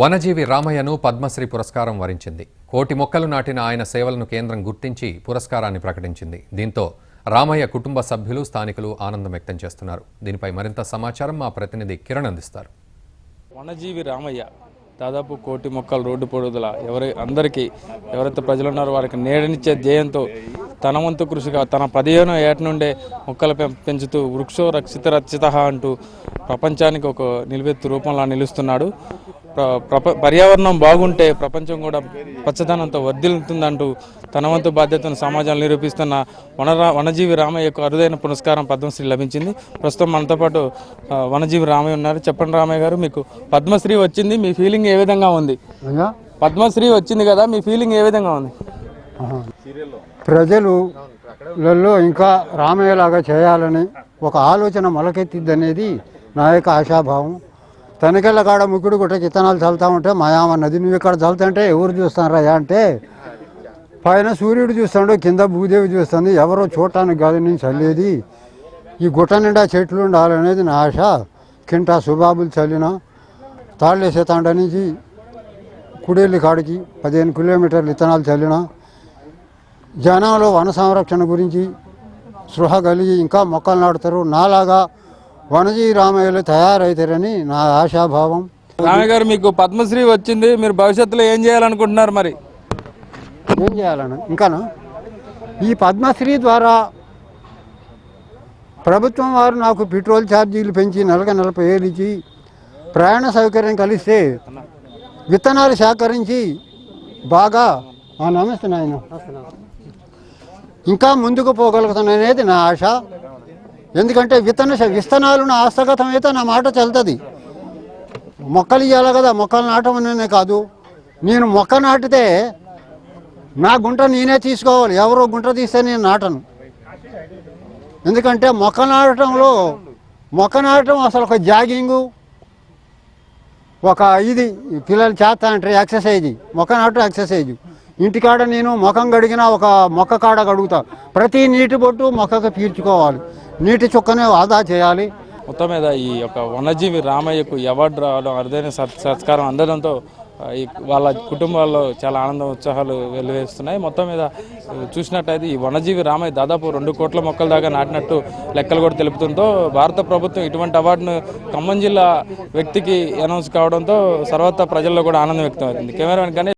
వనజీవి రామయ్యను పద్మశ్రీ పురస్కారం వరించింది. కోటి మొక్కలు నాటిన ఆయన సేవలను కేంద్రం గుర్తించి పురస్కారాన్ని ప్రకటించింది. దీంతో రామయ్య కుటుంబ సభ్యులు, స్థానికులు ఆనందం వ్యక్తం చేస్తున్నారు. దీనిపై మరింత సమాచారం మా ప్రతినిధి కిరణ్ అందిస్తారు. వనజీవి రామయ్య దాదాపు కోటి మొక్కలు రోడ్డు పొడుగుదల అందరికీ ఎవరైతే ప్రజలు ఉన్నారో వారికి నేడనిచ్చే ధ్యేయంతో తన వంతు కృషిగా తన 15వ ఏట నుండే మొక్కలు పెంచుతూ వృక్షో రక్షిత రక్షిత అంటూ ప్రపంచానికి ఒక నిలువెత్తు రూపంలో నిలుస్తున్నాడు. పర్యావరణం బాగుంటే ప్రపంచం కూడా పచ్చదనంతో వర్ధిల్లుతుందంటూ తన వంతు బాధ్యతను సమాజంలో నిరూపిస్తున్న వనజీవి రామయ్యకు అరుదైన పురస్కారం పద్మశ్రీ లభించింది. ప్రస్తుతం మనతో పాటు వనజీవి రామయ్య ఉన్నారు. చెప్పండి రామయ్య గారు, మీకు పద్మశ్రీ వచ్చింది, మీ ఫీలింగ్ ఏ విధంగా ఉంది? పద్మశ్రీ వచ్చింది కదా, మీ ఫీలింగ్ ఏ విధంగా ఉంది? ప్రజలలో ఇంకా రామయ్యలాగా చేయాలని ఒక ఆలోచన మొలకెత్తిద్దనేది నా యొక్క ఆశాభావం. తనకెళ్ళ కాడ ముక్కుడు గుట్టకి ఇత్తనాలు చల్లుతా ఉంటే మాయామన్నది, నువ్వు ఇక్కడ చల్లుతుంటే ఎవరు చూస్తారా అంటే పైన సూర్యుడు చూస్తాడు, కింద భూదేవి చూస్తుంది, ఎవరో చూడటానికి కాదు నేను చల్లేది. ఈ గుట్ట నిండా చెట్లు ఉండాలనేది నా ఆశ. కింటా సుబాబులు చల్లిన తాళ్ళేసేతాండ నుంచి కుడేళ్ళి కాడికి 15 కిలోమీటర్లు ఇత్తనాలు చల్లిన జనంలో వన సంరక్షణ గురించి స్పృహ కలిగి ఇంకా మొక్కలు నాటుతారు. నాలాగా వనజీవి రామయ్యలు తయారవుతారని నా ఆశాభావం. రామయ్య గారు, మీకు పద్మశ్రీ వచ్చింది, మీరు భవిష్యత్తులో ఏం చేయాలనుకుంటున్నారు? మరి ఏం చేయాలని ఇంకానా ఈ పద్మశ్రీ ద్వారా ప్రభుత్వం వారు నాకు పెట్రోల్ ఛార్జీలు పెంచి నెలకు 40,000 ఇచ్చి ప్రయాణ సౌకర్యం కలిస్తే విత్తనాలు సేకరించి బాగా నమస్తే నాయన ఇంకా ముందుకు పోగలుగుతాననేది నా ఆశ. ఎందుకంటే విత్తనాలు నా హస్తగతం అయితే నా మాట చెల్తుంది. మొక్కలు ఇవ్వాలి కదా, మొక్కలు నాటమనే కాదు, నేను మొక్క నాటితే నా గుంట నేనే తీసుకోవాలి. ఎవరో గుంట తీస్తే నేను నాటను. ఎందుకంటే మొక్క నాటడం అసలు ఒక జాగింగు, ఒక ఇది పిల్లలు చేస్తా అంటారు ఎక్సర్సైజ్. మొక్క నాటడం ఎక్సర్సైజ్. ఇంటికాడ నేను ముఖం కడిగినా ఒక మొక్క కాడ కడుగుతా. ప్రతి నీటి బొట్టు మొక్కకు పీల్చుకోవాలి, నీటి చుక్కనే ఆదా చేయాలి. మొత్తం మీద ఈ యొక్క వనజీవి రామయ్యకు అవార్డు రావడం, అరుదైన సత్కారం అందడంతో వాళ్ళ కుటుంబాల్లో చాలా ఆనందం, ఉత్సాహాలు వెలువేస్తున్నాయి. మొత్తం మీద చూసినట్టయితే ఈ వనజీవి రామయ్య దాదాపు 2 కోట్ల మొక్కల దాకా నాటినట్టు లెక్కలు కూడా తెలుపుతుందో భారత ప్రభుత్వం ఇటువంటి అవార్డును ఖమ్మం జిల్లా వ్యక్తికి అనౌన్స్ కావడంతో సర్వత్రా ప్రజల్లో కూడా ఆనందం వ్యక్తం అవుతుంది. కెమెరామెన్ గణేష్.